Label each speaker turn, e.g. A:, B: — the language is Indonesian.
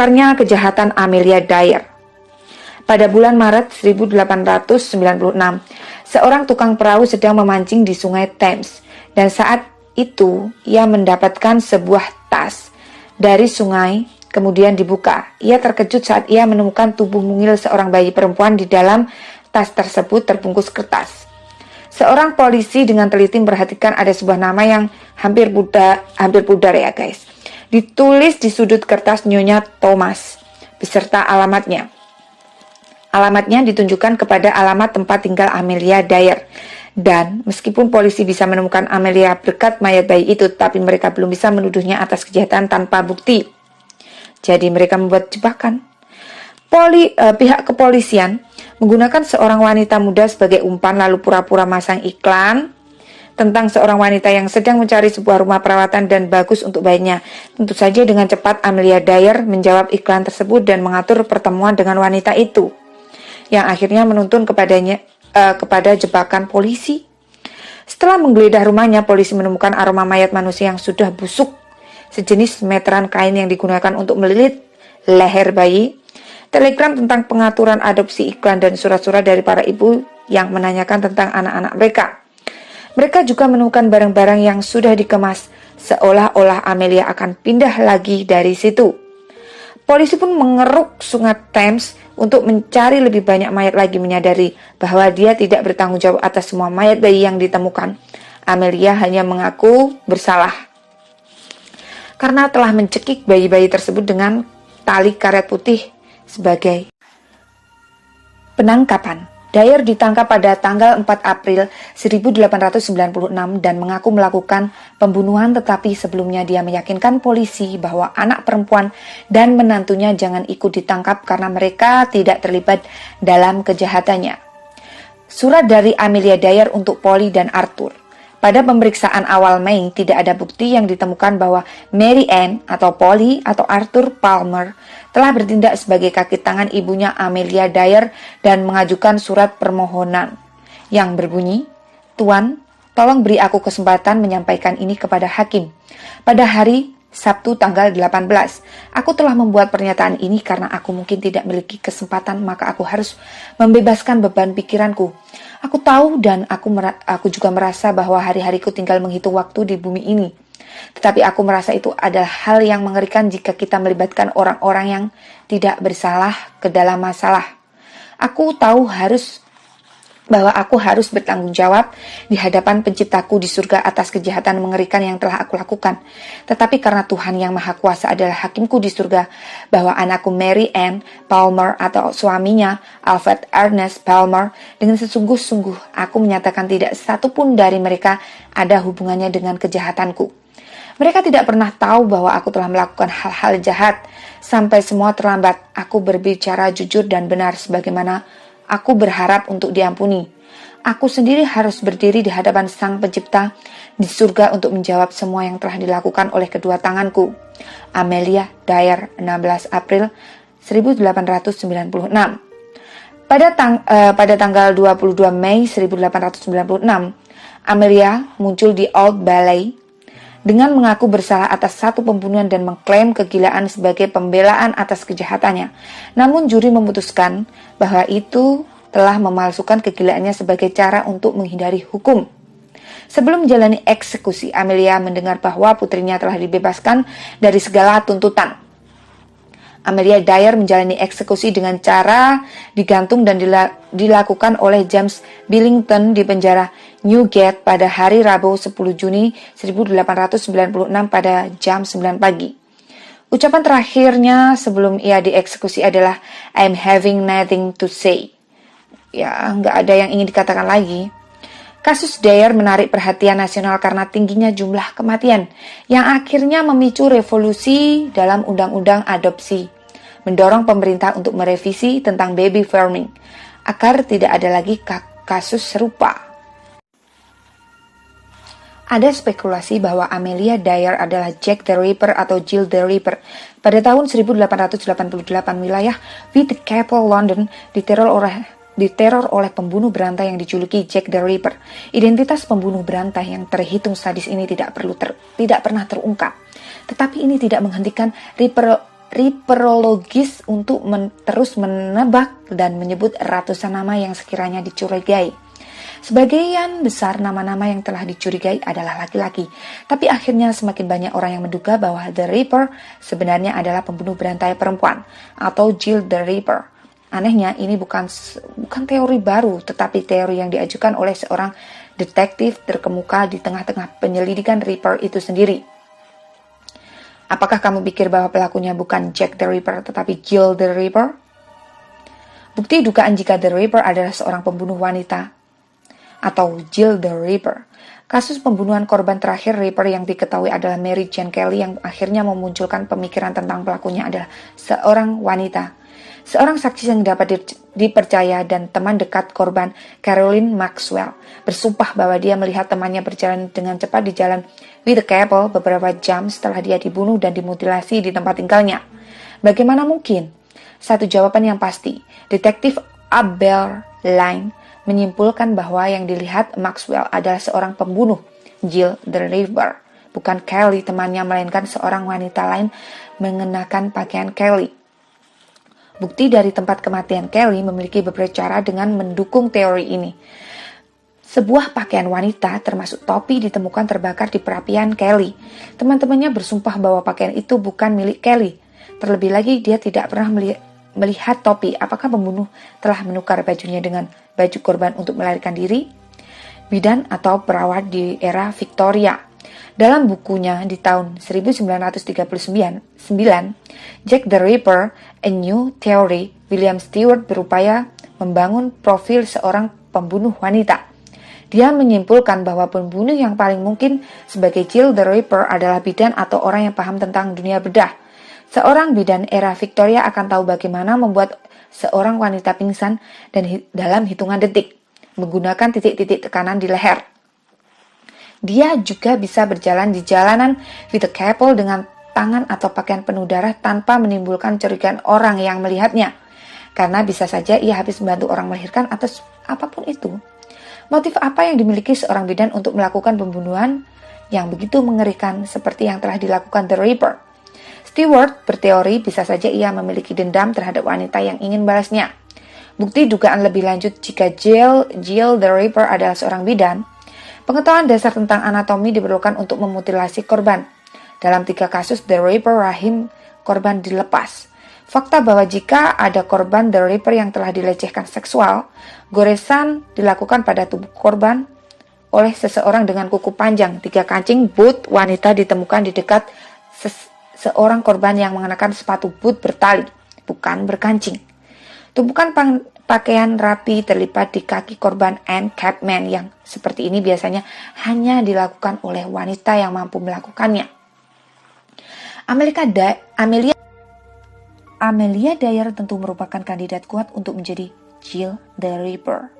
A: Terbongkarnya kejahatan Amelia Dyer. Pada bulan Maret 1896, seorang tukang perahu sedang memancing di sungai Thames, dan saat itu ia mendapatkan sebuah tas dari sungai, kemudian dibuka. Ia terkejut saat ia menemukan tubuh mungil seorang bayi perempuan di dalam tas tersebut terbungkus kertas. Seorang polisi dengan teliti memperhatikan ada sebuah nama yang hampir pudar ya guys. Ditulis di sudut kertas Nyonya Thomas beserta alamatnya. Alamatnya ditunjukkan kepada alamat tempat tinggal Amelia Dyer. Dan meskipun polisi bisa menemukan Amelia berkat mayat bayi itu, tapi mereka belum bisa menuduhnya atas kejahatan tanpa bukti. Jadi mereka membuat jebakan. Pihak kepolisian menggunakan seorang wanita muda sebagai umpan lalu pura-pura masang iklan tentang seorang wanita yang sedang mencari sebuah rumah perawatan dan bagus untuk bayinya. Tentu saja dengan cepat Amelia Dyer menjawab iklan tersebut dan mengatur pertemuan dengan wanita itu, yang akhirnya menuntun kepada jebakan polisi. Setelah menggeledah rumahnya, polisi menemukan aroma mayat manusia yang sudah busuk, sejenis meteran kain yang digunakan untuk melilit leher bayi, telegram tentang pengaturan adopsi, iklan, dan surat-surat dari para ibu yang menanyakan tentang anak-anak mereka. Mereka juga menemukan barang-barang yang sudah dikemas, seolah-olah Amelia akan pindah lagi dari situ. Polisi pun mengeruk sungai Thames untuk mencari lebih banyak mayat lagi, menyadari bahwa dia tidak bertanggung jawab atas semua mayat bayi yang ditemukan. Amelia hanya mengaku bersalah karena telah mencekik bayi-bayi tersebut dengan tali karet putih sebagai penangkapan. Dyer ditangkap pada tanggal 4 April 1896 dan mengaku melakukan pembunuhan, tetapi sebelumnya dia meyakinkan polisi bahwa anak perempuan dan menantunya jangan ikut ditangkap karena mereka tidak terlibat dalam kejahatannya. Surat dari Amelia Dyer untuk Polly dan Arthur. Pada pemeriksaan awal Mei, tidak ada bukti yang ditemukan bahwa Mary Ann atau Polly atau Arthur Palmer telah bertindak sebagai kaki tangan ibunya Amelia Dyer dan mengajukan surat permohonan yang berbunyi, "Tuan, tolong beri aku kesempatan menyampaikan ini kepada hakim. Pada hari Sabtu tanggal 18, aku telah membuat pernyataan ini karena aku mungkin tidak memiliki kesempatan, maka aku harus membebaskan beban pikiranku. Aku tahu dan aku juga merasa bahwa hari-hariku tinggal menghitung waktu di bumi ini. Tetapi aku merasa itu adalah hal yang mengerikan jika kita melibatkan orang-orang yang tidak bersalah ke dalam masalah. Aku tahu bahwa aku harus bertanggung jawab di hadapan penciptaku di surga atas kejahatan mengerikan yang telah aku lakukan. Tetapi karena Tuhan yang Maha Kuasa adalah hakimku di surga, bahwa anakku Mary Ann Palmer atau suaminya Alfred Ernest Palmer, dengan sesungguh-sungguh aku menyatakan tidak satupun dari mereka ada hubungannya dengan kejahatanku. Mereka tidak pernah tahu bahwa aku telah melakukan hal-hal jahat. Sampai semua terlambat, aku berbicara jujur dan benar sebagaimana aku berharap untuk diampuni. Aku sendiri harus berdiri di hadapan Sang Pencipta di surga untuk menjawab semua yang telah dilakukan oleh kedua tanganku. Amelia Dyer, 16 April 1896. Pada tanggal 22 Mei 1896, Amelia muncul di Old Bailey dengan mengaku bersalah atas satu pembunuhan dan mengklaim kegilaan sebagai pembelaan atas kejahatannya. Namun juri memutuskan bahwa itu telah memalsukan kegilaannya sebagai cara untuk menghindari hukum. Sebelum menjalani eksekusi, Amelia mendengar bahwa putrinya telah dibebaskan dari segala tuntutan. Amelia Dyer menjalani eksekusi dengan cara digantung dan dilakukan oleh James Billington di penjara Newgate pada hari Rabu 10 Juni 1896 pada jam 9 pagi. Ucapan terakhirnya sebelum ia dieksekusi adalah "I'm having nothing to say." Ya, nggak ada yang ingin dikatakan lagi. Kasus Dyer menarik perhatian nasional karena tingginya jumlah kematian yang akhirnya memicu revolusi dalam undang-undang adopsi, mendorong pemerintah untuk merevisi tentang baby farming agar tidak ada lagi kasus serupa. Ada spekulasi bahwa Amelia Dyer adalah Jack the Ripper atau Jill the Ripper. Pada tahun 1888, wilayah Whitechapel, London diteror oleh pembunuh berantai yang dijuluki Jack the Ripper. Identitas pembunuh berantai yang terhitung sadis ini tidak pernah terungkap. Tetapi ini tidak menghentikan ripperologis untuk terus menebak dan menyebut ratusan nama yang sekiranya dicurigai. Sebagian besar nama-nama yang telah dicurigai adalah laki-laki, tapi akhirnya semakin banyak orang yang menduga bahwa The Ripper sebenarnya adalah pembunuh berantai perempuan atau Jill the Ripper. Anehnya, ini bukan teori baru, tetapi teori yang diajukan oleh seorang detektif terkemuka di tengah-tengah penyelidikan Ripper itu sendiri. Apakah kamu pikir bahwa pelakunya bukan Jack the Ripper tetapi Jill the Ripper? Bukti dugaan jika The Ripper adalah seorang pembunuh wanita atau Jill the Ripper. Kasus pembunuhan korban terakhir Ripper yang diketahui adalah Mary Jane Kelly yang akhirnya memunculkan pemikiran tentang pelakunya adalah seorang wanita. Seorang saksi yang dapat dipercaya dan teman dekat korban, Caroline Maxwell, bersumpah bahwa dia melihat temannya berjalan dengan cepat di jalan Whitechapel beberapa jam setelah dia dibunuh dan dimutilasi di tempat tinggalnya. Bagaimana mungkin? Satu jawaban yang pasti, detektif Abel Line menyimpulkan bahwa yang dilihat Maxwell adalah seorang pembunuh, Jill the Ripper, bukan Kelly temannya, melainkan seorang wanita lain mengenakan pakaian Kelly. Bukti dari tempat kematian Kelly memiliki beberapa cara dengan mendukung teori ini. Sebuah pakaian wanita termasuk topi ditemukan terbakar di perapian Kelly. Teman-temannya bersumpah bahwa pakaian itu bukan milik Kelly. Terlebih lagi, dia tidak pernah melihat topi. Apakah pembunuh telah menukar bajunya dengan baju korban untuk melarikan diri? Bidan atau perawat di era Victoria. Dalam bukunya di tahun 1939, Jack the Ripper, A New Theory, William Stewart berupaya membangun profil seorang pembunuh wanita. Dia menyimpulkan bahwa pembunuh yang paling mungkin sebagai Jill the Ripper adalah bidan atau orang yang paham tentang dunia bedah. Seorang bidan era Victoria akan tahu bagaimana membuat seorang wanita pingsan dan dalam hitungan detik, menggunakan titik-titik tekanan di leher. Dia juga bisa berjalan di jalanan Whitechapel dengan tangan atau pakaian penuh darah tanpa menimbulkan curigaan orang yang melihatnya. Karena bisa saja ia habis membantu orang melahirkan atau apapun itu. Motif apa yang dimiliki seorang bidan untuk melakukan pembunuhan yang begitu mengerikan seperti yang telah dilakukan The Ripper? Stewart berteori bisa saja ia memiliki dendam terhadap wanita yang ingin balasnya. Bukti dugaan lebih lanjut jika Jill the Ripper adalah seorang bidan. Pengetahuan dasar tentang anatomi diperlukan untuk memutilasi korban. Dalam 3 kasus The Ripper, rahim korban dilepas. Fakta bahwa jika ada korban The Ripper yang telah dilecehkan seksual, goresan dilakukan pada tubuh korban oleh seseorang dengan kuku panjang. 3 kancing boot wanita ditemukan di dekat seorang korban yang mengenakan sepatu boot bertali, bukan berkancing. Tumpukan pakaian rapi terlipat di kaki korban Anne Chapman yang seperti ini biasanya hanya dilakukan oleh wanita yang mampu melakukannya. Amelia Dyer tentu merupakan kandidat kuat untuk menjadi Jill the Ripper.